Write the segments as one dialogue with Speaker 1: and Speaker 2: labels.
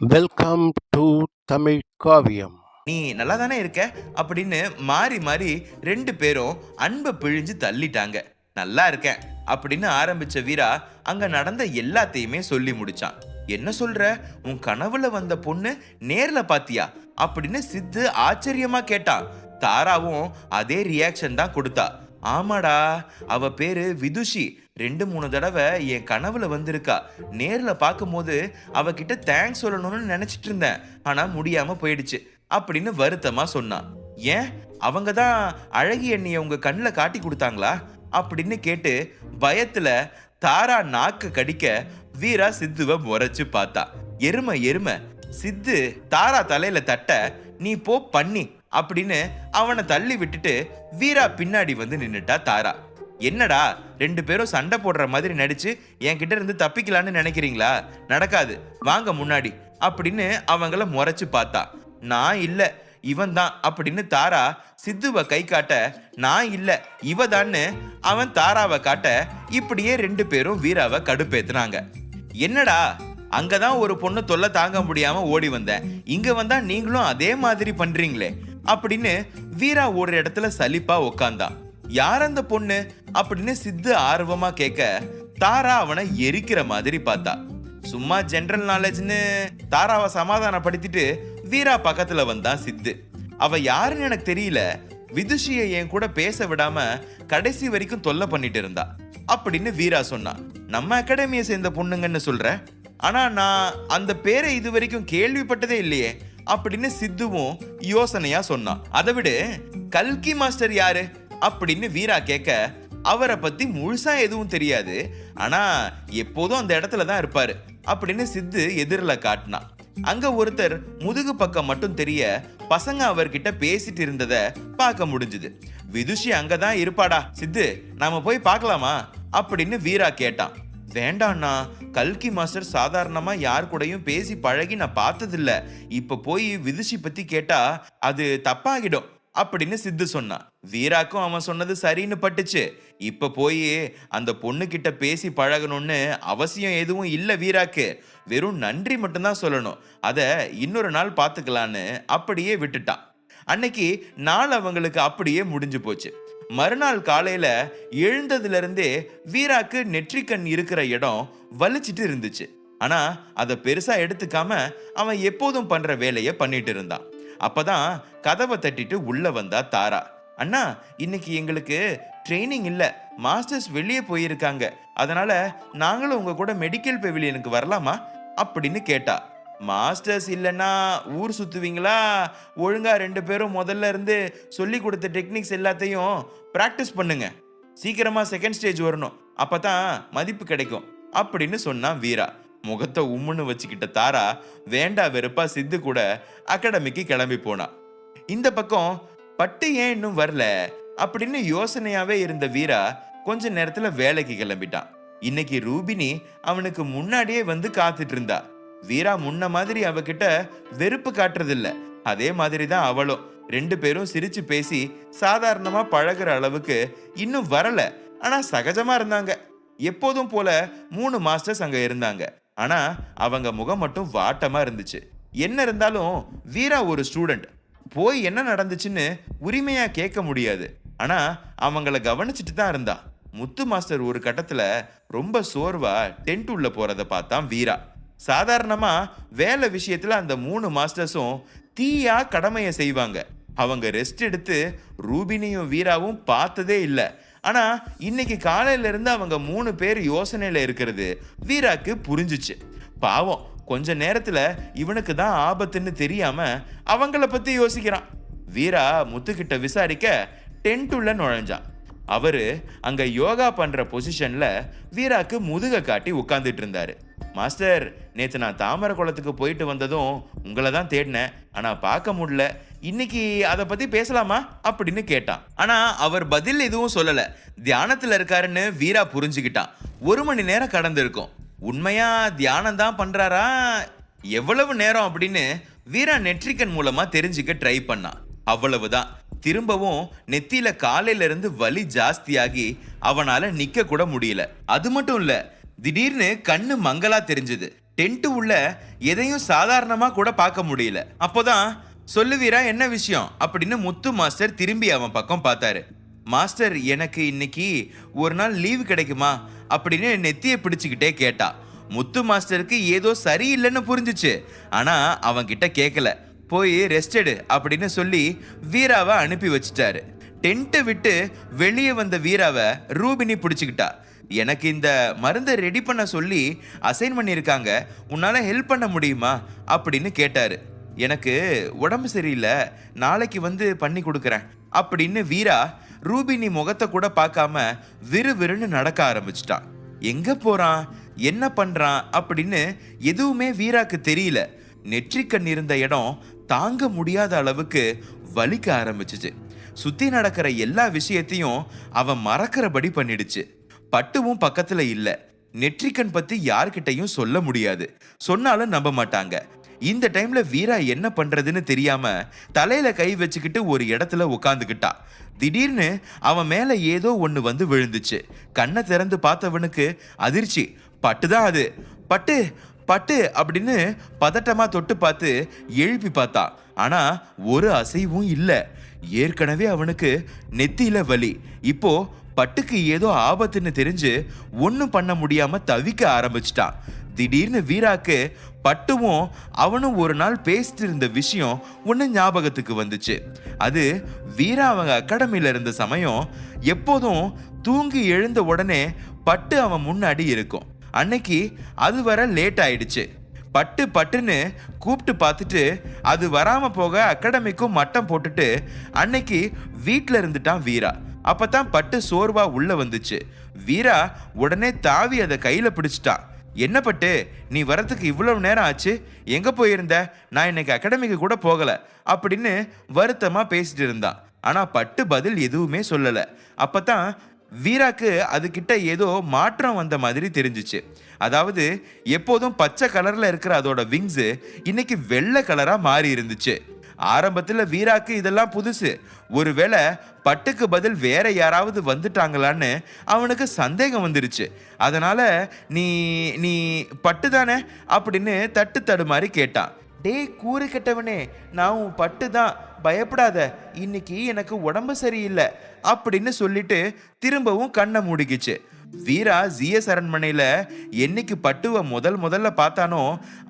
Speaker 1: Welcome to Tamil காவியம்.
Speaker 2: நீ நல்லா தானே இருக்க அப்படின்னு மாறி மாறி ரெண்டு பேரும் அன்பை பிழிஞ்சு தள்ளிட்டாங்க. நல்லா இருக்கேன் அப்படின்னு ஆரம்பிச்ச வீரா அங்க நடந்த எல்லாத்தையுமே சொல்லி முடிச்சான். என்ன சொல்ற, உன் கனவுல வந்த பொண்ணு நேர்ல பாத்தியா அப்படின்னு சித்து ஆச்சரியமா கேட்டான். தாராவும் அதே ரியாக்ஷன் தான் கொடுத்தா. ஆமாடா, அவ பேரு விதுஷி. 2-3 தடவை என் கனவுல வந்திருக்கா. நேர்ல பார்க்கும்போது அவகிட்ட தேங்க்ஸ் சொல்லணும்னு நினைச்சிட்டு இருந்தேன், ஆனா முடியாம போயிடுச்சு அப்படின்னு வருத்தமா சொன்னான். ஏன், அவங்க தான் அழகி எண்ணிய உங்க கண்ணில் காட்டி கொடுத்தாங்களா அப்படின்னு கேட்டு பயத்துல தாரா நாக்க கடிக்க வீரா சித்துவ முறைச்சு பார்த்தா. எருமை எருமை, சித்து தாரா தலையில தட்ட நீ போ பண்ணி அப்படின்னு அவனை தள்ளி விட்டுட்டு வீரா பின்னாடி வந்து நின்னுட்டா தாரா. என்னடா, ரெண்டு பேரும் சண்டை போடுற மாதிரி நடிச்சு என்கிட்ட இருந்து தப்பிக்கலான்னு நினைக்கிறீங்களா? நடக்காது, வாங்க முன்னாடி அப்படின்னு அவங்கள முறைச்சு பார்த்தா. நான் இல்ல, இவன் தான் அப்படின்னு தாரா சித்துவ கை காட்ட, நான் இல்ல இவதான்னு அவன் தாராவை காட்ட, இப்படியே ரெண்டு பேரும் வீராவை கடுப்பேத்துனாங்க. என்னடா, அங்கதான் ஒரு பொண்ணு தொல்லை தாங்க முடியாம ஓடி வந்தேன், இங்க வந்தா நீங்களும் அதே மாதிரி பண்றீங்களே அப்படின்னு வீரா ஒரு இடத்துல சலிப்பா உக்காந்தான். யார் அந்த பொண்ணு அப்படின்னு சித்து ஆர்வமா கேட்க தாரா அவனை எரிக்கிற மாதிரி பார்த்தா. சும்மா ஜெனரல் நாலேஜ்னு தாராவை சமாதானப்படுத்திட்டு வீரா பக்கத்துல வந்தான் சித்து. அவ யாருன்னு எனக்கு தெரியல, விதுஷியை என் கூட பேச விடாம கடைசி வரைக்கும் தொல்லை பண்ணிட்டு இருந்தா அப்படின்னு வீரா சொன்னான். நம்ம அகாடமியை சேர்ந்த பொண்ணுங்கன்னு சொல்ற, ஆனா நான் அந்த பேரை இது வரைக்கும் கேள்விப்பட்டதே இல்லையே அப்படின்னு சித்துவும் யோசனையா சொன்னான். அதை விட கல்கி மாஸ்டர் யாரு அப்படின்னு வீரா கேட்க, அவரை பத்தி முழுசா எதுவும் தெரியாது, ஆனா எப்போதும் அந்த இடத்துல தான் இருப்பாரு அப்படின்னு சித்து எதிரில் காட்டினான். அங்க ஒருத்தர் முதுகு பக்கம் மட்டும் தெரிய பசங்க அவர்கிட்ட பேசிட்டு இருந்தத பார்க்க முடிஞ்சுது. விதுஷி அங்கதான் இருப்பாடா சித்து, நாம போய் பார்க்கலாமா அப்படின்னு வீரா கேட்டான். வேண்டாண்ணா, கல்கி மாஸ்டர் சாதாரணமா யார் கூடயும் பேசி பழகி நான் பார்த்ததில்ல, இப்ப போய் விதுஷி பத்தி கேட்டா அது தப்பாகிடும் அப்படின்னு சித்து சொன்னான். வீராக்கும் அவன் சொன்னது சரின்னு பட்டுச்சு. இப்ப போய் அந்த பொண்ணு கிட்ட பேசி பழகணும்னு அவசியம் எதுவும் இல்ல வீராக்கு, வெறும் நன்றி மட்டும்தான் சொல்லணும், அத இன்னொரு நாள் பார்த்துக்கலான்னு அப்படியே விட்டுட்டான். அன்னைக்கு நாள் அவங்களுக்கு அப்படியே முடிஞ்சு போச்சு. மறுநாள் காலையில எழுந்ததுல இருந்தே வீராக்கு நெற்றிக்கண் இருக்கிற இடம் வலிச்சிட்டு இருந்துச்சு. ஆனா அதை பெருசா எடுத்துக்காம அவன் எப்போதும் பண்ற வேலைய பண்ணிட்டு இருந்தான். அப்பதான் கதவை தட்டிட்டு உள்ள வந்தா தாரா. அண்ணா, இன்னைக்கு எங்களுக்கு ட்ரைனிங் இல்ல, மாஸ்டர்ஸ் வெளியே போயிருக்காங்க, அதனால நாங்களும் உங்க கூட மெடிக்கல் பெவிலியனுக்கு வரலாமா அப்படின்னு கேட்டா. மாஸ்டர்ஸ் இல்லைன்னா ஊர் சுத்துவீங்களா? ஒழுங்கா ரெண்டு பேரும் முதல்ல இருந்து சொல்லி கொடுத்த டெக்னிக்ஸ் எல்லாத்தையும் பிராக்டிஸ் பண்ணுங்க, சீக்கிரமா செகண்ட் ஸ்டேஜ் வரணும், அப்பதான் மதிப்பு கிடைக்கும் அப்படின்னு சொன்னான் வீரா. முகத்தை உம்முன்னு வச்சுக்கிட்ட தாரா வேண்டா வெறுப்பா சித்து கூட அகாடமிக்கு கிளம்பி போனா. இந்த பக்கம் பட்டு ஏன் இன்னும் வரல அப்படின்னு யோசனையாவே இருந்த வீரா கொஞ்ச நேரத்துல வேலைக்கு கிளம்பிட்டான். இன்னைக்கு ரூபினி அவனுக்கு முன்னாடியே வந்து காத்துட்டு இருந்தா. வீரா முன்ன மாதிரி அவகிட்ட வெறுப்பு காட்டுறது இல்ல, அதே மாதிரிதான் அவளும். ரெண்டு பேரும் சிரிச்சு பேசி சாதாரணமா பழகுற அளவுக்கு இன்னும் வரல, ஆனா சகஜமா இருந்தாங்க. எப்போதும் போல 3 மாஸ்டர்ஸ் அங்க இருந்தாங்க, ஆனா அவங்க முகம் மட்டும் வாட்டமா இருந்துச்சு. என்ன இருந்தாலும் வீரா ஒரு ஸ்டூடெண்ட், போய் என்ன நடந்துச்சுன்னு உரிமையா கேட்க முடியாது, ஆனா அவங்கள கவனிச்சுட்டு தான் இருந்தா. முத்து மாஸ்டர் ஒரு கட்டத்துல ரொம்ப சோர்வா டென்ட் உள்ள போறத பார்த்தான் வீரா. சாதாரணமா வேலை விஷயத்துல அந்த 3 மாஸ்டர்ஸும் தீயா கடமையை செய்வாங்க. அவங்க ரெஸ்ட் எடுத்து ரூபினியும் வீராவும் பார்த்ததே இல்லை. ஆனா இன்னைக்கு காலையில இருந்து அவங்க 3 பேர் யோசனையில இருக்கிறது வீராக்கு புரிஞ்சுச்சு. பாவம், கொஞ்ச நேரத்துல இவனுக்கு தான் ஆபத்துன்னு தெரியாம அவங்கள பத்தி யோசிக்கிறான். வீரா முத்துக்கிட்ட விசாரிக்க டென்ட் உள்ள நுழைஞ்சான். அவரு அங்க யோகா பண்ற பொசிஷன்ல வீராக்கு முதுக காட்டி உட்கார்ந்துட்டு இருந்தாரு. மாஸ்டர், நேத்து நான் தாமரை குளத்துக்கு போயிட்டு வந்ததும் உங்களை தான் தேடினேன், ஆனா பார்க்க முடியல, இன்னைக்கு அதை பத்தி பேசலாமா அப்படின்னு கேட்டான். ஆனா அவர் பதில் எதுவும் சொல்லல. தியானத்துல இருக்காருன்னு வீரா புரிஞ்சுக்கிட்டான். 1 மணி நேரம் கடந்து இருக்கும். உண்மையா தியானம் தான் பண்றாரா, எவ்வளவு நேரம் அப்படின்னு வீரா நெற்றிக்கன் மூலமா தெரிஞ்சுக்க ட்ரை பண்ணான். அவ்வளவுதான். திரும்பவும் நெத்தியில காலையில இருந்து வலி ஜாஸ்தியாகி அவனால நிக்க கூட முடியல. அது மட்டும் இல்ல, திடீர்னு கண்ணு மங்கலா தெரிஞ்சது. டென்ட் உள்ள எதையும் சாதாரணமா கூட பார்க்க முடியல. அப்போதான் சொல்லு வீரா, என்ன விஷயம் அப்படின்னு முத்து மாஸ்டர் திரும்பி அவன் பக்கம் பார்த்தாரு. மாஸ்டர், எனக்கு இன்னைக்கு ஒரு நாள் லீவு கிடைக்குமா அப்படின்னு நெத்தியை பிடிச்சுக்கிட்டே கேட்டா. முத்து மாஸ்டருக்கு ஏதோ சரியில்லைன்னு புரிஞ்சிச்சு. ஆனா அவன் கிட்ட கேட்கல. போய் ரெஸ்ட் எடு அப்படின்னு சொல்லி வீராவை அனுப்பி வச்சுட்டாரு. டென்ட்டை விட்டு வெளியே வந்த வீராவை ரூபினி பிடிச்சுக்கிட்டா. எனக்கு இந்த மருந்தை ரெடி பண்ண சொல்லி அசைன் பண்ணியிருக்காங்க, உன்னால ஹெல்ப் பண்ண முடியுமா அப்படின்னு கேட்டாரு. எனக்கு உடம்பு சரியில்லை, நாளைக்கு வந்து பண்ணி கொடுக்குறேன் அப்படின்னு வீரா ரூபினி முகத்தை கூட பார்க்காம விறுவிறுன்னு நடக்க ஆரம்பிச்சிட்டான். எங்க போறான், என்ன பண்றான் அப்படின்னு எதுவுமே வீராக்கு தெரியல. நெற்றிக்கண் இருந்த இடம் தாங்க முடியாத அளவுக்கு வலிக்க ஆரம்பிச்சிச்சு. சுத்தி நடக்கிற எல்லா விஷயத்தையும் அவன் மறக்கிறபடி பண்ணிடுச்சு. பட்டுவும் பக்கத்துல இல்ல. நெற்றிக்கண் பத்தி யார்கிட்டையும் சொல்ல முடியாது, சொன்னாலும் நம்ப மாட்டாங்க. இந்த டைம்ல வீரா என்ன பண்றதுன்னு தெரியாம தலையில கை வச்சுக்கிட்டு ஒரு இடத்துல உட்காந்துக்கிட்டா. திடீர்னு அவன் மேல ஏதோ ஒண்ணு வந்து விழுந்துச்சு. கண்ணை திறந்து பார்த்தவனுக்கு அதிர்ச்சி. பட்டுதான் அது. பட்டு பட்டு அப்படின்னு பதட்டமா தொட்டு பார்த்து எழுப்பி பார்த்தா. ஆனா ஒரு அசைவும் இல்ல. ஏற்கனவே அவனுக்கு நெத்தியில வலி. இப்போ பட்டுக்கு ஏதோ ஆபத்துன்னு தெரிஞ்சு ஒன்னும் பண்ண முடியாம தவிக்க ஆரம்பிச்சிட்டான். திடீர்னு வீராக்கு பட்டுவும் அவனும் ஒரு நாள் பேசிட்டு இருந்த விஷயம் ஒன்னு ஞாபகத்துக்கு வந்துச்சு. அது வீரா அவங்க அகாடமியில இருந்த சமயம். எப்போதும் தூங்கி எழுந்த உடனே பட்டு அவன் முன்னாடி இருக்கும். அன்னைக்கு அது வர லேட் ஆயிடுச்சு. பட்டு பட்டுன்னு கூப்பிட்டு பார்த்துட்டு அது வராம போக அகாடமிக்கும் மட்டம் போட்டுட்டு அன்னைக்கு வீட்டில் இருந்துட்டான் வீரா. அப்பதான் பட்டு சோர்வா உள்ள வந்துச்சு. வீரா உடனே தாவி அதை கையில பிடிச்சிட்டான். என்ன பட்டு, நீ வரத்துக்கு இவ்வளவு நேரம் ஆச்சு, எங்க போயிருந்த? நான் இன்னைக்கு அகாடமிக்கு கூட போகல அப்படின்னு வருத்தமா பேசிட்டு இருந்தான். ஆனா பட்டு பதில் எதுவுமே சொல்லல. அப்பதான் வீராக்கு அது கிட்ட ஏதோ மாற்றம் வந்த மாதிரி தெரிஞ்சிச்சு. அதாவது எப்போதும் பச்சை கலர்ல இருக்கிற அதோட விங்ஸ் இன்னைக்கு வெள்ளை கலரா மாறி இருந்துச்சு. ஆரம்பத்துல வீராக்கு இதெல்லாம் புதுசு. ஒருவேளை பட்டுக்கு பதில் வேற யாராவது வந்துட்டாங்களான்னு அவனுக்கு சந்தேகம் வந்துருச்சு. அதனால நீ நீ பட்டு தானே அப்படின்னு தட்டு தடுமாறி கேட்டான். டே கூறு கெட்டவனே, நான் உன் பட்டு தான், பயப்படாத, இன்னைக்கு எனக்கு உடம்பு சரியில்லை அப்படின்னு சொல்லிட்டு திரும்பவும் கண்ணை மூடிக்குச்சு. வீரா ஜிஎஸ் அரண்மனையில என்னைக்கு பட்டுவ முதல்ல பார்த்தானோ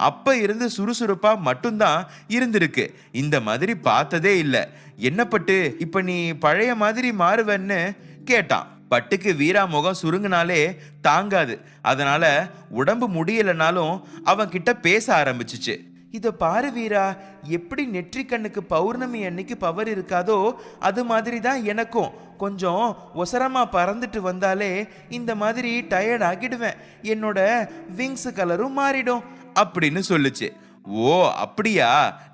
Speaker 2: அப்ப இருந்து சுறுசுறுப்பா மட்டும்தான் இருந்திருக்கு. இந்த மாதிரி பார்த்ததே இல்லை. என்ன பட்டு, இப்ப நீ பழைய மாதிரி மாறுவன்னு கேட்டான். பட்டுக்கு வீரா முகம் சுருங்கினாலே தாங்காது. அதனால உடம்பு முடியலனாலும் அவன் கிட்ட பேச ஆரம்பிச்சுச்சு. இத பாரு வீரா, எப்படி நெற்றிக்கண்ணுக்கு பௌர்ணமி அன்னைக்கு பவர் இருக்காதோ அது மாதிரி தான் எனக்கும். கொஞ்சம் ஒசரமா பறந்துட்டு வந்தாலே இந்த மாதிரி டயர்ட் ஆகிடுவேன். என்னோட விங்ஸ் கலரும் மாறிடும் அப்படின்னு சொல்லுச்சு. ஓ அப்படியா,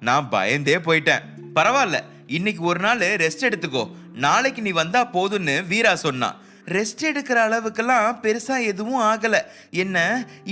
Speaker 2: நான் பயந்தே போயிட்டேன். பரவாயில்ல, இன்னைக்கு ஒரு நாள் ரெஸ்ட் எடுத்துக்கோ, நாளைக்கு நீ வந்தா போதும்னு வீரா சொன்னான். ரெஸ்ட் எடுக்கிற அளவுக்கெல்லாம் பெருசா எதுவும் ஆகல, என்ன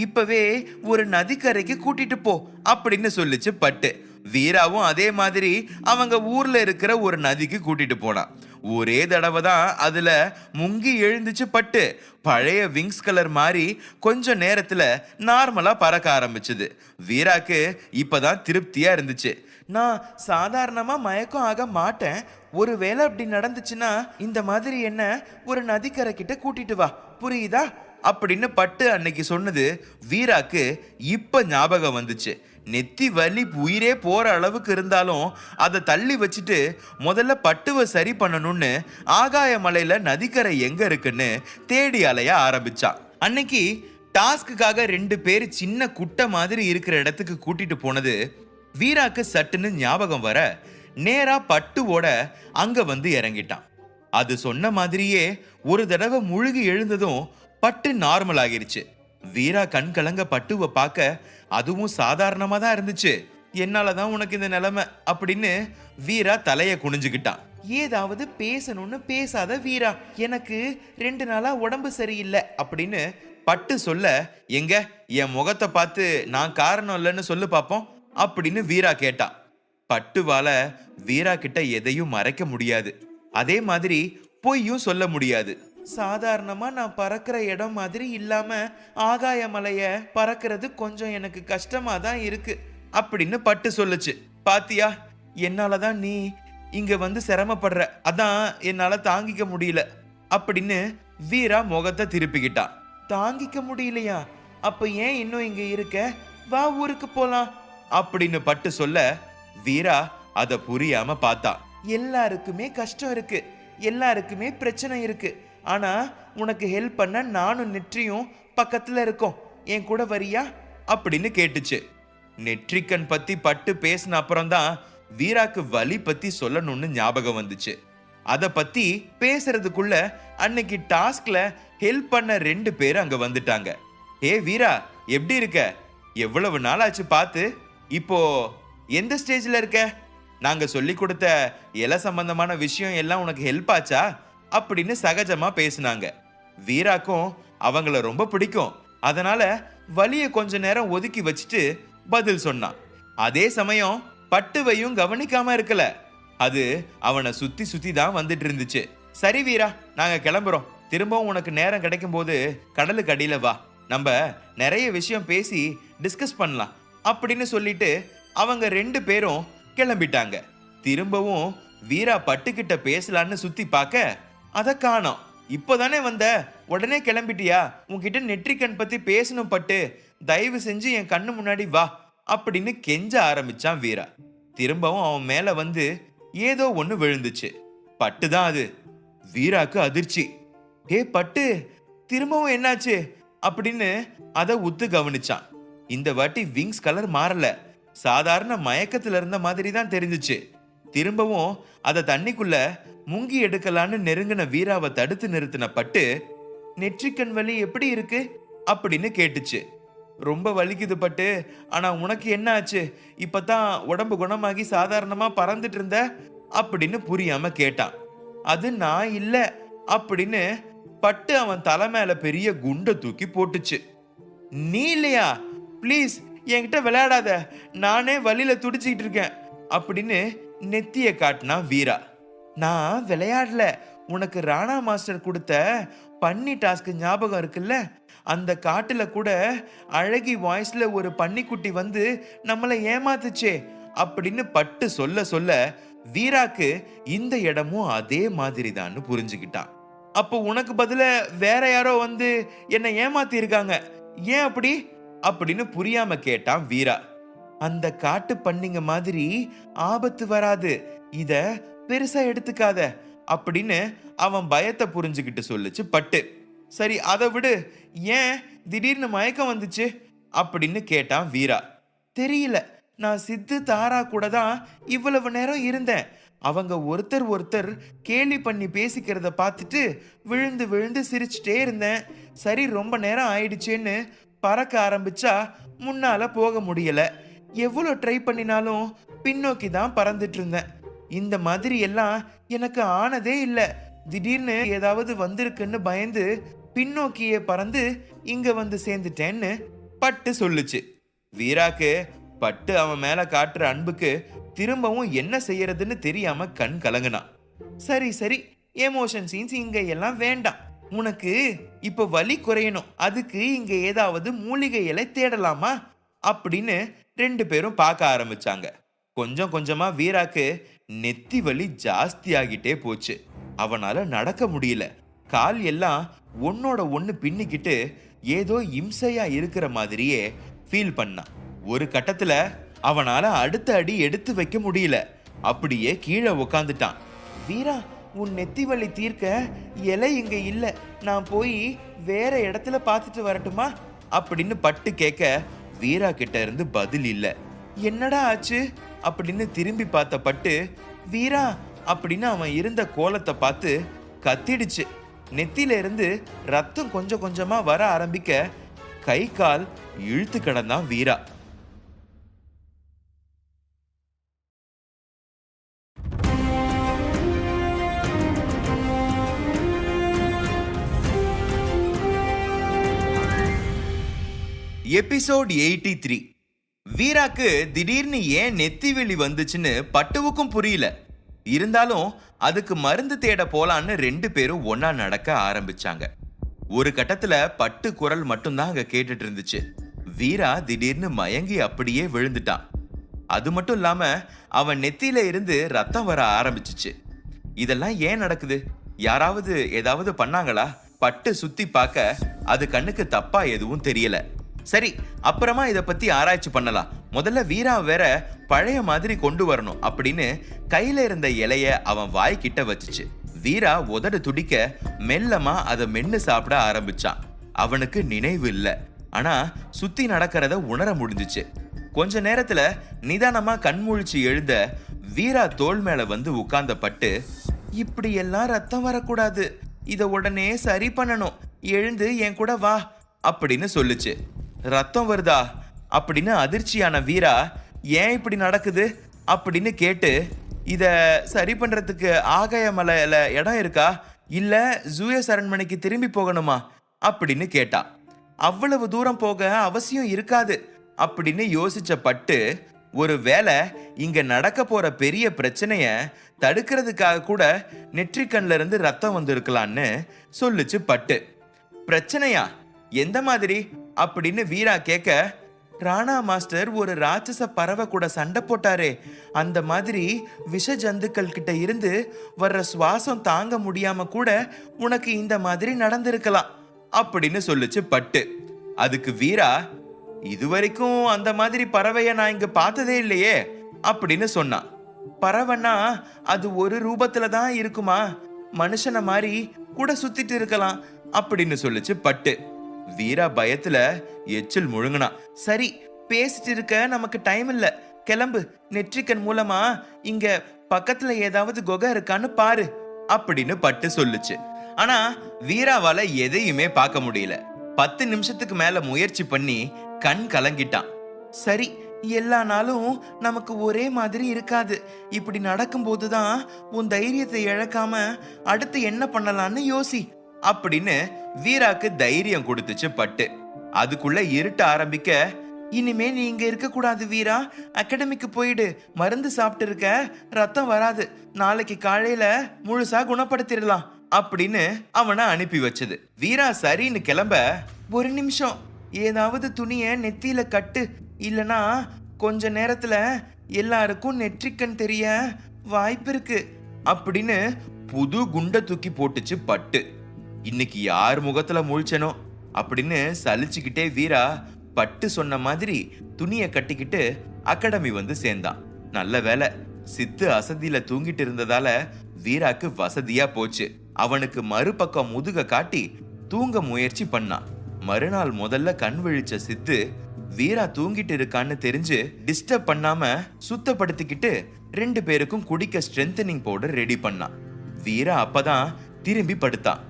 Speaker 2: இப்பவே ஒரு நதிக்கரைக்கு கூட்டிட்டு போ அப்படின்னு சொல்லிச்சு பட்டு. வீராவும் அதே மாதிரி அவங்க ஊர்ல இருக்கிற ஒரு நதிக்கு கூட்டிட்டு போனான். ஒரே தடவை தான் அதுல முங்கி எழுந்துச்சு பட்டு. பழைய விங்ஸ் கலர் மாதிரி கொஞ்ச நேரத்துல நார்மலா பறக்க ஆரம்பிச்சது. வீராக்கு இப்பதான் திருப்தியா இருந்துச்சு. நான் சாதாரணமா மயக்கம் ஆக மாட்டேன், ஒருவேளை அப்படி நடந்துச்சுன்னா இந்த மாதிரி என்ன ஒரு நதிக்கரை கிட்ட கூட்டிட்டு வா, புரியுதா அப்படின்னு பட்டு அன்னைக்கு சொன்னது வீராக்கு இப்ப ஞாபகம் வந்துச்சு. நெத்தி வலி உயிரே போற அளவுக்கு இருந்தாலும் அதை தள்ளி வச்சுட்டு முதல்ல பட்டுவை சரி பண்ணணும்னு ஆகாய மலையில நதிக்கரை எங்க இருக்குன்னு தேடி அலைய ஆரம்பிச்சான். அன்னைக்கு டாஸ்க்குக்காக 2 பேர் சின்ன குட்டை மாதிரி இருக்கிற இடத்துக்கு கூட்டிட்டு போனது வீராக்கு சட்டுன்னு ஞாபகம் வர நேரா பட்டுவோட அங்க வந்து இறங்கிட்டான். அது சொன்ன மாதிரியே ஒரு தடவை முழுகி எழுந்ததும் பட்டு நார்மல் ஆகிருச்சு. வீரா கண் கலங்க பட்டுவை பார்க்க அதுவும் சாதாரணமா தான் இருந்துச்சு. என்னாலதான் உனக்கு இந்த நிலைமை அப்படின்னு வீரா தலைய குனிஞ்சுக்கிட்டான். ஏதாவது பேசணும்னு பேசாத வீரா, எனக்கு 2 நாளா உடம்பு சரியில்லை அப்படின்னு பட்டு சொல்ல, எங்க என் முகத்தை பார்த்து நான் காரணம் இல்லைன்னு சொல்லு பாப்போம் அப்படின்னு வீரா கேட்டா. பட்டுவால வீரா கிட்ட எதையும் மறைக்க முடியாது, அதே மாதிரி பொய்யும் சொல்ல முடியாது. சாதாரணமா நான் பறக்கிற இடம் மாதிரி இல்லாம ஆகாய மலைய பறக்கிறது கொஞ்சம் எனக்கு கஷ்டமா தான் இருக்கு அப்படின்னு பட்டு சொல்லுச்சு. பாத்தியா, என்னாலதான் நீ இங்க வந்து சிரமப்படுற, அதான் என்னால தாங்கிக்க முடியல அப்படின்னு வீரா முகத்தை திருப்பிக்கிட்டான். தாங்கிக்க முடியலையா? அப்ப ஏன் இன்னும் இங்க இருக்க? வா ஊருக்கு போலாம் அப்படின்னு பட்டு சொல்ல வீரா அத புரியாம பார்த்தா. எல்லாருக்குமே கஷ்டம் இருக்கு, எல்லாருக்குமே பிரச்சனை இருக்கு. ஆனா உனக்கு ஹெல்ப் பண்ண நானும் நெற்றியும் பக்கத்துல இருக்கோம், என் கூட வரியா அப்படின்னு கேட்டுச்சு. நெற்றிக்கன் பத்தி பட்டு பேசின அப்புறம்தான் வீராக்கு வலி பத்தி சொல்லணும்னு ஞாபகம் வந்துச்சு. அத பத்தி பேசுறதுக்குள்ள அன்னைக்கு டாஸ்க்ல ஹெல்ப் பண்ண 2 பேர் அங்க வந்துட்டாங்க. ஏ வீரா, எப்படி இருக்க? எவ்வளவு நாள் ஆச்சு பார்த்து. இப்போ எந்த ஸ்டேஜ்ல இருக்க? நாங்க சொல்லி கொடுத்த இல சம்பந்தமான விஷயம் எல்லாம் உனக்கு ஹெல்ப் ஆச்சா அப்படின்னு சகஜமா பேசினாங்க. வீராக்கும் அவங்கள ரொம்ப பிடிக்கும், அதனால வலிய கொஞ்ச நேரம் ஒதுக்கி வச்சுட்டு பதில் சொன்னான். அதே சமயம் பட்டுவையும் கவனிக்காம இருக்கல, அது அவனை சுத்தி சுத்தி தான் வந்துட்டு இருந்துச்சு. சரி வீரா, நாங்க கிளம்புறோம். திரும்பவும் உனக்கு நேரம் கிடைக்கும் போது கடலுக்கு அடியில வா, நம்ம நிறைய விஷயம் பேசி டிஸ்கஸ் பண்ணலாம் அப்படின்னு சொல்லிட்டு அவங்க 2 பேரும் கிளம்பிட்டாங்க. திரும்பவும் வீரா பட்டுக்கிட்ட பேசலான்னு சுத்தி பார்க்க அத காணோம். இப்போதானே வந்த, உடனே கிளம்பிட்டியா? உன்கிட்ட நெற்றிக்கண் பத்தி பேசணும் பட்டு, தயவு செஞ்சு என் கண்ணு முன்னாடி வா அப்படின்னு கெஞ்ச ஆரம்பிச்சான் வீரா. திரும்பவும் அவன் மேல வந்து ஏதோ ஒண்ணு விழுந்துச்சு. பட்டு தான் அது. வீராக்கு அதிர்ச்சி. ஏ பட்டு, திரும்பவும் என்னாச்சு அப்படின்னு அதை உத்து கவனிச்சான். இந்த வாட்டி விங்ஸ் கலர் மாறல, சாதாரண மயக்கத்துல இருந்த மாதிரி தான் தெரிஞ்சுச்சு. திரும்பவும் அதை தண்ணிக்குள்ள முங்கி எடுக்கலான்னு நெருங்கின வீராவை தடுத்து நிறுத்தின பட்டு, நெற்றிக்கண் வலி எப்படி இருக்கு அப்படின்னு கேட்டுச்சு. ரொம்ப வலிக்குது பட்டு, ஆனா உனக்கு என்ன ஆச்சு? இப்பதான் உடம்பு குணமாகி சாதாரணமா பறந்துட்டு இருந்த அப்படின்னு புரியாம கேட்டான். அது நான் இல்ல அப்படின்னு பட்டு அவன் தலை மேல பெரிய குண்டை தூக்கி போட்டுச்சு. நீ இல்லையா? ப்ளீஸ் என்கிட்ட விளையாடாத, நானே வலியில துடிச்சிட்டு இருக்கேன் அப்படின்னு நெத்திய காட்டினா வீரா. நான் விளையாடல, உனக்கு ராணா மாஸ்டர் கொடுத்த பன்னி டாஸ்க் ஞாபகம் இருக்குல்ல? அந்த காட்டுல கூட அழகி வாய்ஸ்ல ஒரு பன்னிக்குட்டி வந்து நம்மளை ஏமாத்துச்சே அப்படின்னு பட்டு சொல்ல சொல்ல வீராக்கு இந்த இடமும் அதே மாதிரி தான் புரிஞ்சுக்கிட்டான். அப்போ உனக்கு பதில வேற யாரோ வந்து என்னை ஏமாத்தி இருக்காங்க, ஏன் அப்படி அப்படின்னு புரியாம கேட்டான் வீரா. அந்த காட்டு பன்னிங்க மாதிரி ஆபத்து வராது, இத பெருசா எடுத்துக்காத அப்படின்னு அவன் பயத்தை புரிஞ்சுக்கிட்டு சொல்லுச்சு பட்டு. சரி அதை விடு, ஏன் திடீர்னு மயக்கம் வந்துச்சு அப்படின்னு கேட்டான் வீரா. தெரியல, நான் சித்து தாரா கூட தான் இவ்வளவு நேரம் இருந்தேன். அவங்க ஒருத்தர் ஒருத்தர் கேலி பண்ணி பேசிக்கிறத பார்த்துட்டு விழுந்து விழுந்து சிரிச்சுட்டே இருந்தேன். சரி ரொம்ப நேரம் ஆயிடுச்சேன்னு பறக்க ஆரம்பிச்சா முன்னால போக முடியல. எவ்வளோ ட்ரை பண்ணினாலும் பின்னோக்கி தான் பறந்துட்டு இருந்தேன். இந்த மாதிரி எல்லாம் எனக்கு ஆனதே இல்லை. திடீர்னு ஏதாவது வந்திருக்குன்னு பயந்து பின்னோக்கியே பறந்து இங்க வந்து சேர்ந்துட்டேன்னு பட்டு சொல்லுச்சு. வீராக்கு பட்டு அவன் மேல காட்டுற அன்புக்கு திரும்பவும் என்ன செய்யறதுன்னு தெரியாம கண் கலங்குனான். சரி சரி, எமோஷன் சீன்ஸ் இங்க எல்லாம் வேண்டாம். உனக்கு இப்ப வலி குறையணும், அதுக்கு இங்க ஏதாவது மூலிகை இலை தேடலாமா அப்படின்னு 2 பேரும் பார்க்க ஆரம்பிச்சாங்க. கொஞ்சம் கொஞ்சமா வீராக்கு நெத்தி வலி ஜாஸ்தி ஆகிட்டே போச்சு. அவனால நடக்க முடியல. கால் எல்லாம் ஒன்னோட ஒன்னு பின்னிக்கிட்டு ஏதோ இம்சையா இருக்கிற மாதிரியே ஃபீல் பண்ணான். ஒரு கட்டத்துல அவனால அடுத்த அடி எடுத்து வைக்க முடியல, அப்படியே கீழே உக்காந்துட்டான். வீரா, உன் நெத்தி வலி தீர்க்க இலை இங்க இல்ல, நான் போய் வேற இடத்துல பார்த்துட்டு வரட்டுமா அப்படின்னு பட்டு கேட்க வீரா கிட்ட இருந்து பதில் இல்ல. என்னடா ஆச்சு அப்படின்னு திரும்பி பார்த்த பட்டு வீரா அப்படின்னு அவன் இருந்த கோலத்தை பார்த்து கத்திடுச்சு. நெத்தில இருந்து ரத்தம் கொஞ்சம் கொஞ்சமா வர ஆரம்பிக்க கை கால் இழுத்து கிடந்தான் வீரா. எபிசோட் 83. வீராக்கு திடீர்னு ஏன் நெத்தி வெளி வந்துச்சுன்னு பட்டுவுக்கும் புரியல. இருந்தாலும் அதுக்கு மருந்து தேட போலான்னு ரெண்டு பேரும் ஒன்னா நடக்க ஆரம்பிச்சாங்க. ஒரு கட்டத்துல பட்டு குரல் மட்டும்தான் அங்க கேட்டுட்டு இருந்துச்சு. வீரா திடீர்னு மயங்கி அப்படியே விழுந்துட்டான். அது மட்டும் இல்லாம அவன் நெத்தியில இருந்து ரத்தம் வர ஆரம்பிச்சுச்சு. இதெல்லாம் ஏன் நடக்குது? யாராவது ஏதாவது பண்ணாங்களா? பட்டு சுத்தி பார்க்க அது கண்ணுக்கு தப்பா எதுவும் தெரியல. சரி, அப்புறமா இத பத்தி ஆராய்ச்சி பண்ணலாம். முதல்ல வீரா வேற பழைய மாதிரி கொண்டு வரணும் அப்படின்னு கையில இருந்த இலைய அவன் வாய்க்கிட்ட வச்சுச்சு. வீரா உதடு துடிக்க மெல்லமா அதை மென்னு சாப்பிட ஆரம்பிச்சான். அவனுக்கு நினைவு இல்ல, ஆனா சுத்தி நடக்கிறத உணர முடிஞ்சிச்சு. கொஞ்ச நேரத்துல நிதானமா கண்முழிச்சு எழுந்த வீரா தோள் மேல வந்து உட்கார்ந்த பட்டு, இப்படி எல்லாம் ரத்தம் வரக்கூடாது, இத உடனே சரி பண்ணணும், எழுந்து என் கூட வா அப்படின்னு சொல்லுச்சு. ரத்தம் வருதா அப்படின்னு அதிர்ச்சியான வீரா, ஏன் இப்படி நடக்குது அப்படின்னு கேட்டு, இத சரி பண்றதுக்கு ஆகாய மலையில இடம் இருக்கா, இல்ல ஜூயஸ் அரண்மனைக்கு திரும்பி போகணுமா அப்படின்னு கேட்டா. அவ்வளவு தூரம் போக அவசியம் இருக்காது அப்படின்னு யோசிச்ச பட்டு, ஒரு வேளை இங்க நடக்க போற பெரிய பிரச்சனைய தடுக்கிறதுக்காக கூட நெற்றிக்கண்ல இருந்து ரத்தம் வந்திருக்கலான்னு சொல்லுச்சு பட்டு. பிரச்சனையா? எந்த மாதிரி அப்படின்னு வீரா கேட்க, ராணா மாஸ்டர் ஒரு ராட்சச பறவை கூட சண்டை போட்டாரே, அந்த மாதிரி விஷ ஜந்துக்கள் கிட்ட இருந்து வர்ற சுவாசம் தாங்க முடியாம கூட உனக்கு இந்த மாதிரி நடந்திருக்கலாம் அப்படின்னு சொல்லுச்சு பட்டு. அதுக்கு வீரா, இதுவரைக்கும் அந்த மாதிரி பறவைய நான் இங்க பார்த்ததே இல்லையே அப்படின்னு சொன்னான். பறவைன்னா அது ஒரு ரூபத்துல தான் இருக்குமா, மனுஷன மாதிரி கூட சுத்திட்டு இருக்கலாம் அப்படின்னு சொல்லுச்சு பட்டு. வீரா பயத்துல எச்சில் முழுங்கினா. சரி, பேசிட்டு இருக்க நமக்கு டைம் இல்ல, கிளம்பு, நெற்றிக்கண் மூலமா இங்க பக்கத்துல ஏதாவது குகை இருக்கான்னு பாரு அப்படின்னு பட்டு சொல்லுச்சு. ஆனா வீராவால எதையுமே பார்க்க முடியல. 10 நிமிஷத்துக்கு மேல முயற்சி பண்ணி கண் கலங்கிட்டான். சரி, எல்லா நாளும் நமக்கு ஒரே மாதிரி இருக்காது, இப்படி நடக்கும்போதுதான் உன் தைரியத்தை இழக்காம அடுத்து என்ன பண்ணலான்னு யோசி அப்படின்னு வீராக்கு தைரியம் கொடுத்துச்சு பட்டு. அதுக்குள்ள இருட்ட ஆரம்பிக்க, இனிமே நீ இங்க இருக்க கூடாது வீரா, அகாடமிக்கு போயிடு, மருந்து சாப்பிட்டு இருக்க, ரத்தம் வராது, நாளைக்கு காலையில முழுசா குணப்படுத்திடலாம் அப்படின்னு அவனை அனுப்பி வச்சது. வீரா சரின்னு கிளம்ப, ஒரு நிமிஷம், ஏதாவது துணிய நெத்தியில கட்டு, இல்லனா கொஞ்ச நேரத்துல எல்லாருக்கும் நெற்றிக்கண் தெரிய வாய்ப்பு இருக்கு அப்படின்னு புது குண்டை தூக்கி போட்டுச்சு பட்டு. இன்னைக்கு யார் முகத்துல முழிச்சனோ அப்படின்னு சலிச்சுக்கிட்டே வீரா பட்டு சொன்ன மாதிரி துணியை கட்டிக்கிட்டு அகாடமி வந்து சேர்ந்தான். நல்ல வேலை, சித்து அசதியில தூங்கிட்டு இருந்ததால வீராக்கு வசதியா போச்சு. அவனுக்கு மறுபக்கம் முதுக காட்டி தூங்க முயற்சி பண்ணான். மறுநாள் முதல்ல கண் விழிச்ச சித்து வீரா தூங்கிட்டு இருக்கான்னு தெரிஞ்சு டிஸ்டர்ப் பண்ணாம சுத்தப்படுத்திக்கிட்டு 2 பேருக்கும் குடிக்க ஸ்ட்ரென்தனிங் பவுடர் ரெடி பண்ணான். வீரா அப்பதான் திரும்பி படுத்தான்.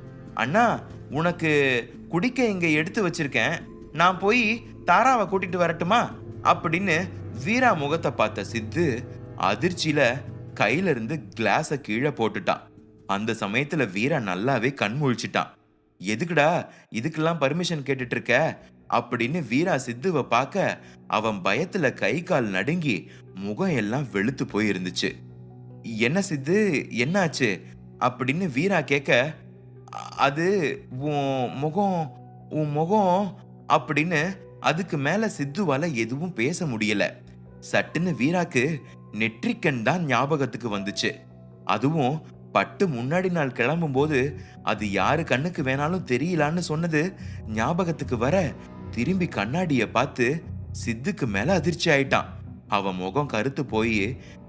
Speaker 2: அண்ணா, உனக்கு குடிக்க இங்க எடுத்து வச்சிருக்கேன், நான் போய் தாராவை கூட்டிட்டு வரட்டுமா அப்படின்னு வீரா முகத்தை பார்த்த சித்து அதிர்ச்சியில கையில இருந்து கிளாஸ கீழே போட்டுட்டான். அந்த சமயத்துல வீரா நல்லாவே கண் முழிச்சிட்டான். எதுக்குடா இதுக்கெல்லாம் பர்மிஷன் கேட்டுட்டு இருக்க அப்படின்னு வீரா சித்துவை பார்க்க, அவன் பயத்துல கை கால் நடுங்கி முகம் எல்லாம் வெளுத்து போயிருந்துச்சு. என்ன சித்து, என்னாச்சு அப்படின்னு வீரா கேட்க, அது உன் முகம் அப்படின்னு அதுக்கு மேல சித்துவால எதுவும் பேச முடியல. சட்டுன்னு வீராக்கு நெற்றிக்கண் தான் ஞாபகத்துக்கு வந்துச்சு. அதுவும் பட்டு முன்னாடி நாள் கிளம்பும் போது அது யாரு கண்ணுக்கு வேணாலும் தெரியலான்னு சொன்னது ஞாபகத்துக்கு வர, திரும்பி கண்ணாடிய பார்த்து சித்துக்கு மேல அதிர்ச்சி ஆயிட்டான். அவன் முகம் கருத்து போய்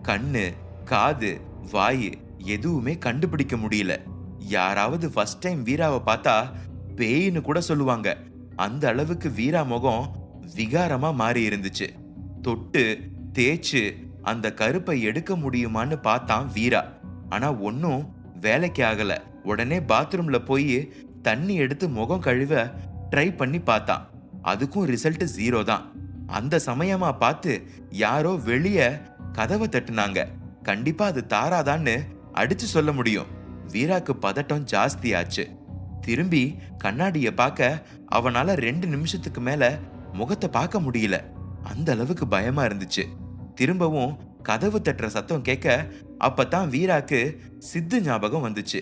Speaker 2: கண்ணு, காது, வாய் எதுவுமே கண்டுபிடிக்க முடியல. யாராவது ஃபர்ஸ்ட் டைம் வீராவை பார்த்தா பேயின்னு கூட சொல்லுவாங்க. அந்த அளவுக்கு வீரா முகம் விகாரமா மாறி இருந்துச்சு. தொட்டு தேய்ச்சு அந்த கருப்பை எடுக்க முடியுமான்னு பார்த்தான் வீரா. ஆனா ஒன்னும் வேலைக்கு ஆகல. உடனே பாத்ரூம்ல போய் தண்ணி எடுத்து முகம் கழுவ ட்ரை பண்ணி பார்த்தான். அதுக்கும் ரிசல்ட் 0 தான். அந்த சமயமா பார்த்து யாரோ வெளிய கதவை தட்டுனாங்க. கண்டிப்பா அது தாராதான்னு அடிச்சு சொல்ல முடியும். வீராக்கு பதட்டம் ஜாஸ்தி ஆச்சு. திரும்பி கண்ணாடிய பார்க்க அவனால 2 நிமிஷத்துக்கு மேல முகத்தை பார்க்க முடியல. அந்த அளவுக்கு பயமா இருந்துச்சு. திரும்பவும் கதவு தட்டுற சத்தம் கேட்க அப்பதான் வீராக்கு சித்து ஞாபகம் வந்துச்சு.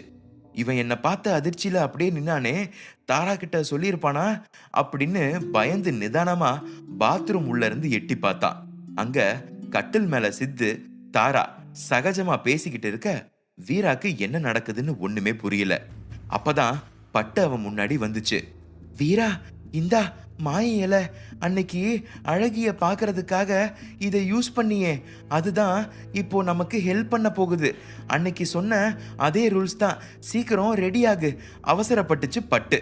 Speaker 2: இவன் என்ன பார்த்த அதிர்ச்சியில அப்படியே நின்னானே, தாரா கிட்ட சொல்லியிருப்பானா அப்படின்னு பயந்து நிதானமா பாத்ரூம் உள்ள இருந்து எட்டி பார்த்தான். அங்க கட்டில் மேல சித்து தாரா சகஜமா பேசிக்கிட்டு இருக்க வீராக்கு என்ன நடக்குதுன்னு ஒண்ணுமே புரியல. அப்பதான் பட்டு அவன் முன்னாடி வந்துச்சு. வீரா, இந்தா மாய இலை, அன்னைக்கு அழகிய பாக்குறதுக்காக இதை யூஸ் பண்ணியே, அதுதான் இப்போ நமக்கு ஹெல்ப் பண்ண போகுது. அன்னைக்கு சொன்ன அதே ரூல்ஸ் தான், சீக்கிரம் ரெடி ஆகு, அவசரப்பட்டுச்சு பட்டு.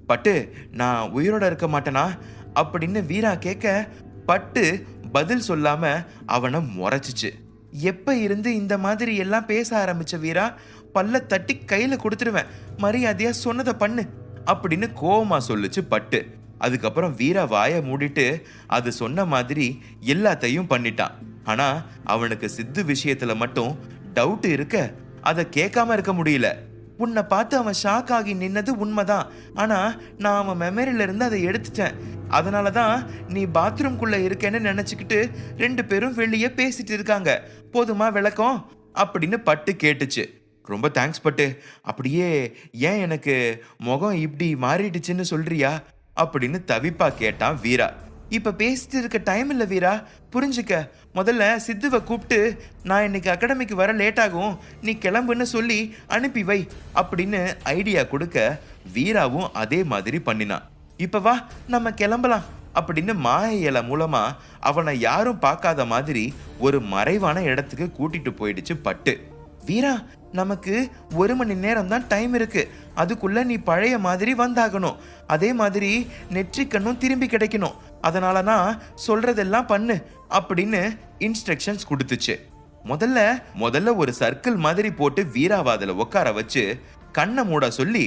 Speaker 2: பட்டு, நான் உயிரோட இருக்க மாட்டேனா அப்படின்னு வீரா கேட்க பட்டு பதில் சொல்லாம அவனை முறைச்சிச்சு. எப்ப இருந்து இந்த மாதிரி எல்லாம் பேச ஆரம்பிச்ச வீரா, பல்ல தட்டி கையில கொடுத்துருவேன், மரியாதையா சொன்னதை பண்ணு அப்படின்னு கோவமா சொல்லுச்சு பட்டு. அதுக்கப்புறம் வீரா வாய மூடிட்டு அது சொன்ன மாதிரி எல்லாத்தையும் பண்ணிட்டான். ஆனா அவனுக்கு சித்து விஷயத்துல மட்டும் டவுட் இருக்க அதை கேட்காம இருக்க முடியல. உன்னை பார்த்து அவன் ஷாக் ஆகி நின்னது உண்மைதான், ஆனா நான் அவன் மெமரியில இருந்து அதை எடுத்துட்டேன். அதனாலதான் நீ பாத்ரூம்குள்ள இருக்கேன்னு நினைச்சுக்கிட்டு 2 பேரும் வெளியே பேசிட்டு இருக்காங்க, போதுமா விளக்கம் அப்படின்னு பட்டு கேட்டுச்சு. ரொம்ப தேங்க்ஸ் பட்டு, அப்படியே ஏன் எனக்கு முகம் இப்படி மாறிடுச்சுன்னு சொல்றியா அப்படின்னு தவிப்பா கேட்டான் வீரா. இப்ப பேசிட்டு இருக்க டைம் இல்ல வீரா, புரிஞ்சுக்க. முதல்ல சித்துவை கூப்பிட்டு நான் இன்னைக்கு அகாடமிக்கு வர லேட் ஆகும், நீ கிளம்புன்னு சொல்லி அனுப்பி வை அப்படின்னு ஐடியா கொடுக்க வீராவும் அதே மாதிரி பண்ணினான். இப்ப வா நம்ம கிளம்பலாம் அப்படின்னு மாய இலை மூலமா அவனை யாரும் பார்க்காத மாதிரி ஒரு மறைவான இடத்துக்கு கூட்டிட்டு போயிடுச்சு பட்டு. வீரா, நமக்கு 1 மணி நேரம் தான் டைம் இருக்கு, அதுக்குள்ள நீ பழைய மாதிரி வந்தாகணும், அதே மாதிரி நெற்றிக்கண்ணும் திரும்பி கிடைக்கணும், அதனால நான் சொல்றதெல்லாம் பண்ணு அப்படின்னு இன்ஸ்ட்ரக்ஷன்ஸ் கொடுத்துச்சு. முதல்ல ஒரு சர்க்கிள் மாதிரி போட்டு வீராவாதில உட்கார வச்சு கண்ணை மூட சொல்லி,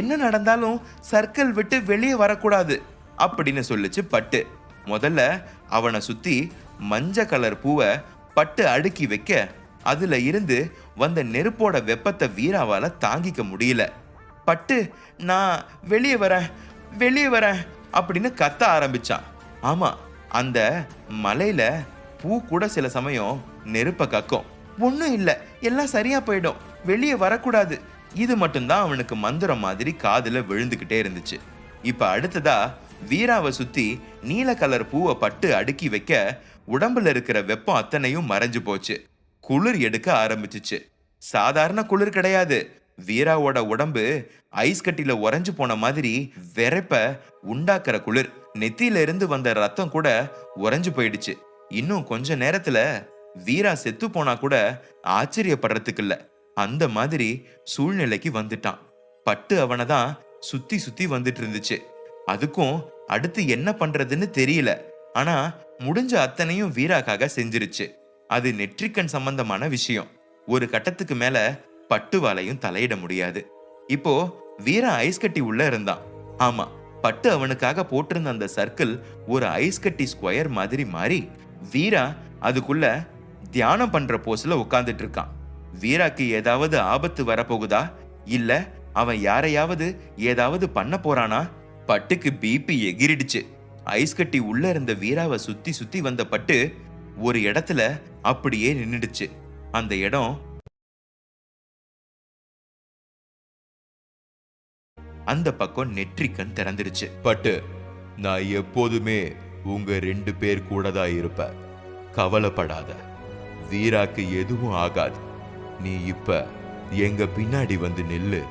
Speaker 2: என்ன நடந்தாலும் சர்க்கிள் விட்டு வெளியே வரக்கூடாது அப்படின்னு சொல்லுச்சு பட்டு. முதல்ல அவனை சுத்தி மஞ்சள் கலர் பூவை பட்டு அடுக்கி வைக்க அதுல இருந்து வந்த நெருப்போட வெப்பத்தை வீராவால தாங்கிக்க முடியல. பட்டு, நான் வெளியே வரேன் அப்படின்னு கத்த ஆரம்பிச்சான். ஆமா, அந்த மலையில பூ கூட சில சமயம் நெருப்ப கக்கும். ஒன்னும் இல்ல, எல்லாம் சரியா போயிடும், வெளியே வரக்கூடாது. இது மட்டும்தான் அவனுக்கு மந்திரம் மாதிரி காதுல விழுந்துகிட்டே இருந்துச்சு. இப்ப அடுத்ததா வீராவை சுத்தி நீல கலர் பூவை பட்டு அடுக்கி வைக்க உடம்புல இருக்கிற வெப்பம் அத்தனையும் மறைஞ்சு போச்சு. குளிர் எடுக்க ஆரம்பிச்சிச்சு. சாதாரண குளிர் கிடையாது, வீராவோட உடம்பு ஐஸ் கட்டில உறைஞ்சு போன மாதிரி வெறைப்ப உண்டாக்குற குளிர். நெத்தியில இருந்து வந்த ரத்தம் கூட உறைஞ்சு போயிடுச்சு. இன்னும் கொஞ்ச நேரத்துல வீரா செத்து போனா கூட ஆச்சரியப்படுறதுக்கு இல்ல, அந்த மாதிரி சூழ்நிலைக்கு வந்துட்டான். பட்டு அவனை தான் சுத்தி சுத்தி வந்துட்டு இருந்துச்சு. அதுக்கும் அடுத்து என்ன பண்றதுன்னு தெரியல. ஆனா முடிஞ்ச அத்தனையும் வீராக்காக செஞ்சிருச்சு. அது நெற்றிக்கண் சம்பந்தமான விஷயம். ஒரு கட்டத்துக்கு மேல பட்டுவாலையும் தலையிட முடியாது. இப்போ வீரா ஐஸ் கட்டி உள்ள இருந்தான். ஆமா, பட்டு அவனுக்காக போட்டிருந்த அந்த சர்க்கிள் ஒரு ஐஸ் கட்டி ஸ்கொயர் மாதிரி மாறி வீரா அதுக்குள்ள தியானம் பண்ற போஸ்ல உட்கார்ந்துட்டு இருக்கான். வீராக்கு ஏதாவது ஆபத்து வரப்போகுதா, இல்ல அவன் யாரையாவது ஏதாவது பண்ண போறானா? பட்டுக்கு பிபி எகிரிடுச்சு. ஐஸ் கட்டி உள்ள இருந்த வீராவை சுத்தி சுத்தி வந்த பட்டு ஒரு இடத்துல அப்படியே நின்னுடுச்சு. அந்த இடம் அந்த பக்கம் நெற்றிக்கண் திறந்துருச்சு.
Speaker 3: பட்டு, நான் எப்போதுமே உங்க 2 பேர் கூட தான் இருப்பேன், கவலைப்படாத, வீராக்கு எதுவும் ஆகாது, நீ இப்ப எங்க பின்னாடி வந்து நில்லு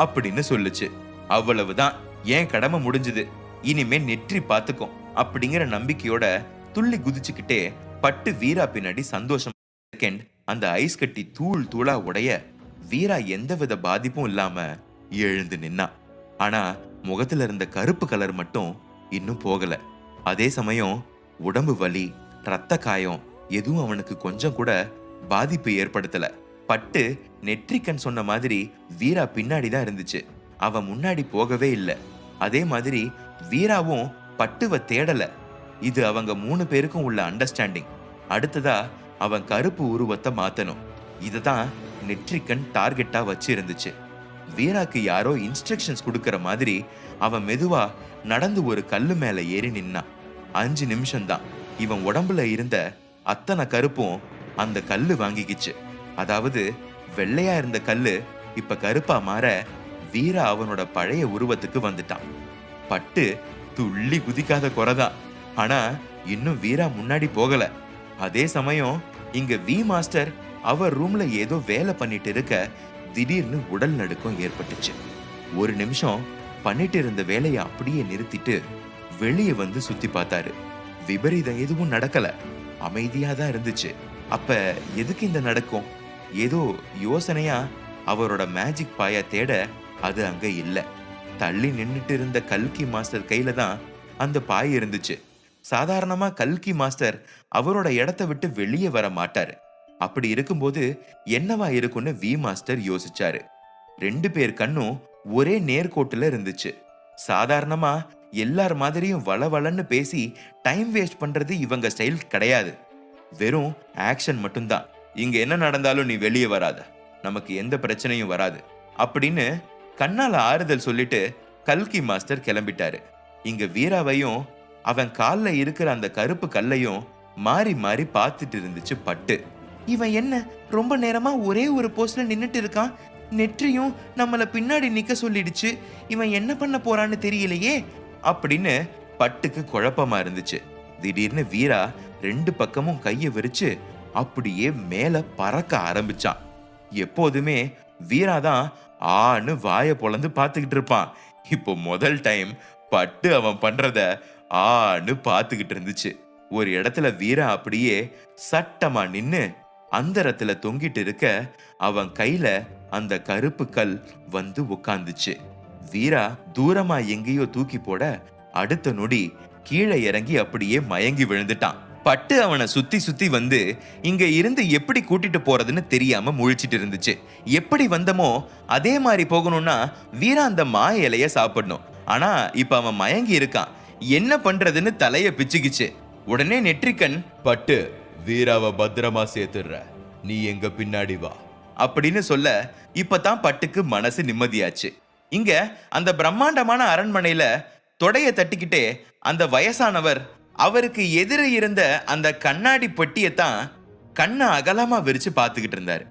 Speaker 2: அப்படின்னு சொல்லுச்சு. அவ்வளவுதான், ஏன் கடமை முடிஞ்சது, இனிமே நெற்றி பார்த்துக்கும் அப்படிங்கிற நம்பிக்கையோட துள்ளி குதிச்சுக்கிட்டே பட்டு வீரா பின்னாடி சந்தோஷம். செகண்ட் அந்த ஐஸ் கட்டி தூள் தூளா உடைய வீரா எந்தவித பாதிப்பும் இல்லாம எழுந்து நின்னா. ஆனா முகத்துல இருந்த கருப்பு கலர் மட்டும் இன்னும் போகல. அதே சமயம் உடம்பு வலி, ரத்த காயம் எதுவும் அவனுக்கு கொஞ்சம் கூட பாதிப்பு ஏற்படுத்தல. பட்டு நெற்றிக்கண் சொன்ன மாதிரி வீரா பின்னாடி தான் இருந்துச்சு, அவன் முன்னாடி போகவே இல்லை. அதே மாதிரி வீராவும் பட்டுவை தேடல. இது அவங்க 3 பேருக்கும் உள்ள அண்டர்ஸ்டாண்டிங். அடுத்ததா அவன் கருப்பு உருவத்தை மாத்தணும். இததான் நெற்றிக்கண் டார்கெட்டா வச்சு இருந்துச்சு. வீராக்கு யாரோ இன்ஸ்ட்ரக்ஷன்ஸ் கொடுக்கற மாதிரி அவன் மெதுவா நடந்து ஒரு கல்லு மேல ஏறி நின்னான். 5 நிமிஷம் தான் இவன் உடம்புல இருந்த அத்தனை கருப்பும் அந்த கல்லு வாங்கிக்கிச்சு. அதாவது வெள்ளையா இருந்த கல்லு இப்ப கருப்பா மாற வீரா அவனோட பழைய உருவத்துக்கு வந்துட்டான். பட்டு துள்ளி குதிக்காத குறைதான். ஆனா இன்னும் வீரா முன்னாடி போகல. அதே சமயம் இங்க வி மாஸ்டர் அவர் ரூம்ல ஏதோ வேலை பண்ணிட்டு இருக்க திடீர்னு உடல் நடுக்கம் ஏற்பட்டுச்சு. ஒரு நிமிஷம் பண்ணிட்டு இருந்த வேலையை அப்படியே நிறுத்திட்டு வெளியே வந்து சுத்தி பார்த்தாரு. விபரீதம் எதுவும் நடக்கல, அமைதியா தான் இருந்துச்சு. அப்ப எதுக்கு இந்த நடக்கும்? ஏதோ யோசனையா அவரோட மேஜிக் பாய தேட அது அங்க இல்ல. தள்ளி நின்னுட்டு இருந்த கல்கி மாஸ்டர் கையில தான் அந்த பாய் இருந்துச்சு. சாதாரணமா கல்கி மாஸ்டர் அவரோட இடத்தை விட்டு வெளியே வர மாட்டாரு. அப்படி இருக்கும்போது என்னவா இருக்கும்னு வி மாஸ்டர் யோசிச்சாரு. 2 பேர் கண்ணும் ஒரே நேர்கோட்டுல இருந்துச்சு. சாதாரணமா எல்லார் மாதிரியும் வளவளன்னு பேசி டைம் வேஸ்ட் பண்றது இவங்க ஸ்டைல் கிடையாது. வெறும் ஆக்ஷன் மட்டும்தான். இங்க என்ன நடந்தாலும் நீ வெளியே வராத, நமக்கு எந்த பிரச்சனையும் வராது அப்படின்னு கண்ணால ஆறுதல் சொல்லிட்டு கல்கி மாஸ்டர் கிளம்பிட்டாரு. இங்க வீராவையும் அவன் கால்ல இருக்கிற அந்த கருப்பு கல்லையும் மாறி மாறி பார்த்துட்டு இருந்துச்சு பட்டு. இவன் என்ன ரொம்ப நேரமா ஒரே ஒரு போஸ்ட்ல நின்னுட்டு இருக்கான், நெற்றியும் நம்மள பின்னாடி நிக்க சொல்லிடுச்சு, இவன் என்ன பண்ண போறான்னு தெரியலையே அப்படின்னு பட்டுக்கு குழப்பமா இருந்துச்சு. திடீர்னு வீரா 2 பக்கமும் கைய விரிச்சு அப்படியே மேல பறக்க ஆரம்பிச்சான். எப்போதுமே வீரா தான் ஆன்னு வாய பொளந்து பார்த்துக்கிட்டு இருப்பான். இப்போ முதல் டைம் பட்டு அவன் பண்றத ஆன்னு பார்த்துக்கிட்டு இருந்துச்சு. ஒரு இடத்துல வீரா அப்படியே சட்டமா நின்னு அந்தரத்துல தொங்கிட்டு இருக்க அவன் கையில அந்த கருப்பு கல் வந்து உட்கார்ந்துச்சு. வீரா தூரமா எங்கேயோ தூக்கி போட அடுத்த நொடி கீழே இறங்கி அப்படியே மயங்கி விழுந்துட்டான். பட்டு அவனை சுத்தி சுத்தி வந்து இங்க இருந்து எப்படி கூட்டிட்டு போறதுன்னு தெரியாம முழிச்சிட்டு இருந்துச்சு. எப்படி வந்தமோ அதே மாதிரி போகணும்னா வீரா அந்த மாய இலைய சாப்பிடணும். ஆனா இப்ப அவன் மயங்கி இருக்கான், என்ன பண்றதுன்னு தலைய பிச்சுக்கிச்சு. உடனே நெற்றிக்கண்,
Speaker 3: பட்டு வீராவை பத்திரமா சேர்த்துடுற, நீ எங்க பின்னாடி வா
Speaker 2: அப்படின்னு சொல்ல இப்பதான் பட்டுக்கு மனசு நிம்மதியாச்சு. இங்க அந்த பிரம்மாண்டமான அரண்மனையில தொடைய தட்டிக்கிட்டே அந்த வயசானவர் அவருக்கு எதிர இருந்த அந்த கண்ணாடி பெட்டியத்தான் கண்ணை அகலமா விரிச்சு பார்த்துக்கிட்டு இருந்தாரு.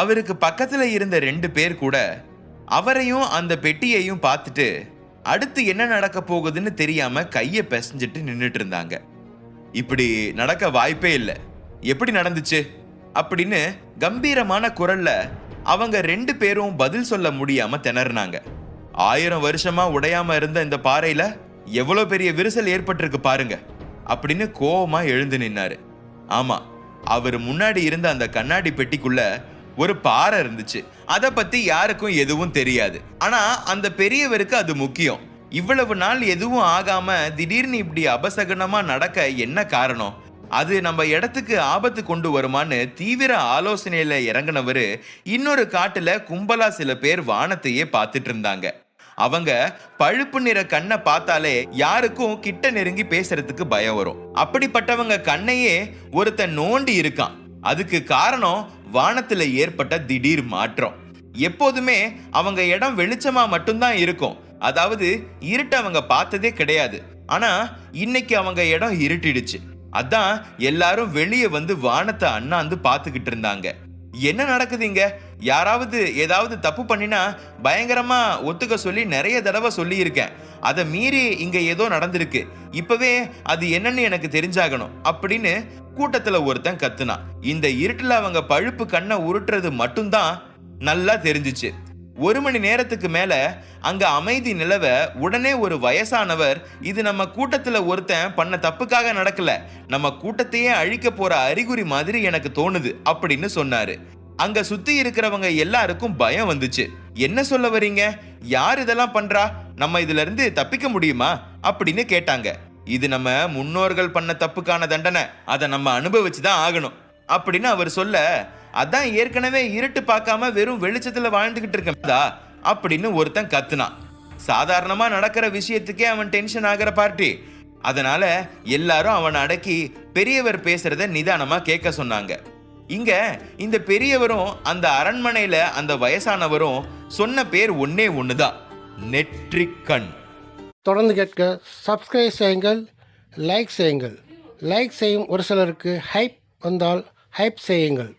Speaker 2: அவருக்கு பக்கத்துல இருந்த 2 பேர் கூட அவரையும் அந்த பெட்டியையும் பார்த்துட்டு அடுத்து என்ன நடக்க போகுதுன்னு தெரியாம கைய பிசைஞ்சிட்டு நின்னுட்டு இருந்தாங்க. இப்படி நடக்க வாய்ப்பே இல்லை, எப்படி நடந்துச்சு அப்படின்னு கம்பீரமான குரல்ல அவங்க 2 பேரும் பதில் சொல்ல முடியாம திணறினாங்க. 1000 வருஷமா உடையாம இருந்த இந்த பாறையில எவ்வளவு பெரிய விரிசல் ஏற்பட்டிருக்கு பாருங்க அப்படின்னு கோவமா எழுந்து நின்னாரு. ஆமா, அவர் முன்னாடி இருந்த அந்த கண்ணாடி பெட்டிக்குள்ள ஒரு பாறை இருந்துச்சு. அத பத்தி யாருக்கும் எதுவும் தெரியாது. ஆனா அந்த பெரியவருக்கு அது முக்கியம். இவ்வளவு நாள் எதுவும் ஆகாம திடீர்னு இப்படி அபசகனமா நடக்க என்ன காரணம்? அது நம்ம இடத்துக்கு ஆபத்து கொண்டு வருமான்னு தீவிர ஆலோசனையில இறங்கினவரு இன்னொரு காட்டுல கும்பலா சில பேர் வானத்தையே பார்த்துட்டு இருந்தாங்க. அவங்க பழுப்பு நிற கண்ணை பார்த்தாலே யாருக்கும் கிட்ட நெருங்கி பேசுறதுக்கு பயம் வரும். அப்படிப்பட்டவங்க கண்ணையே ஒருத்தன் நோண்டி இருக்கான். அதுக்கு காரணம் வானத்துல ஏற்பட்ட திடீர் மாற்றம். எப்போதுமே அவங்க இடம் வெளிச்சமா மட்டும்தான் இருக்கும், அதாவது இருட்டு அவங்க பார்த்ததே கிடையாது. ஆனா இன்னைக்கு அவங்க இடம் இருட்டிடுச்சு. அதான் எல்லாரும் வெளியே வந்து வானத்தை அண்ணாந்து பார்த்துக்கிட்டு இருந்தாங்க. என்ன நடக்குதுங்க? யாராவது ஏதாவது தப்பு பண்ணினா பயங்கரமா ஒத்துக்க சொல்லி நிறைய தடவை சொல்லி இருக்கேன். அதை மீறி இங்க ஏதோ நடந்திருக்கு, இப்பவே அது என்னன்னு எனக்கு தெரிஞ்சாகணும் அப்படின்னு கூட்டத்துல ஒருத்தன் கத்துனான். இந்த இருட்டுல அவங்க பழுப்பு கண்ணை உருட்டுறது மட்டும்தான் நல்லா தெரிஞ்சிச்சு. 1 மணி நேரத்துக்கு மேல அங்க அமைதி நிலவ உடனே ஒரு வயசானவர், இது நம்ம கூட்டத்துல ஒருத்தன் பண்ண தப்புக்காக நடக்கல, நம்ம கூட்டத்தையே அழிக்க போற அறிகுறி மாதிரி எனக்கு தோணுது அப்படின்னு சொன்னாரு. அங்க சுத்தி இருக்கிறவங்க எல்லாருக்கும் பயம் வந்துச்சு. என்ன சொல்ல வரீங்க? யார் இதெல்லாம் பண்றா? நம்ம இதுல இருந்து தப்பிக்க முடியுமா அப்படின்னு கேட்டாங்க. இது நம்ம முன்னோர்கள் பண்ண தப்புக்கான தண்டனை, அதை நம்ம அனுபவிச்சுதான் ஆகணும் அப்படின்னு அவர் சொல்ல, அதான் ஏற்கனவே இருட்டு பார்க்காம வெறும் வெளிச்சத்துல வாழ்ந்துகிட்டு இருக்கா அப்படின்னு ஒருத்தன் கத்துனான். சாதாரணமா நடக்கிற விஷயத்துக்கே அவன் டென்ஷன் ஆகிற பார்ட்டி. அதனால எல்லாரும் அவனை அடக்கி பெரியவர் பேசுறத நிதானமா கேட்க சொன்னாங்க. இங்க இந்த பெரியவரும் அந்த அரண்மனையில அந்த வயசானவரும் சொன்ன பேர் ஒன்னே ஒண்ணுதான், நெற்றிக்கண்.
Speaker 1: தொடர்ந்து கேட்க சப்ஸ்கிரைப் செய்யுங்கள், லைக் செய்யுங்கள். லைக் செய்யும் ஒரு சிலருக்கு ஹைப் வந்தால் ஹைப் செய்யுங்கள்.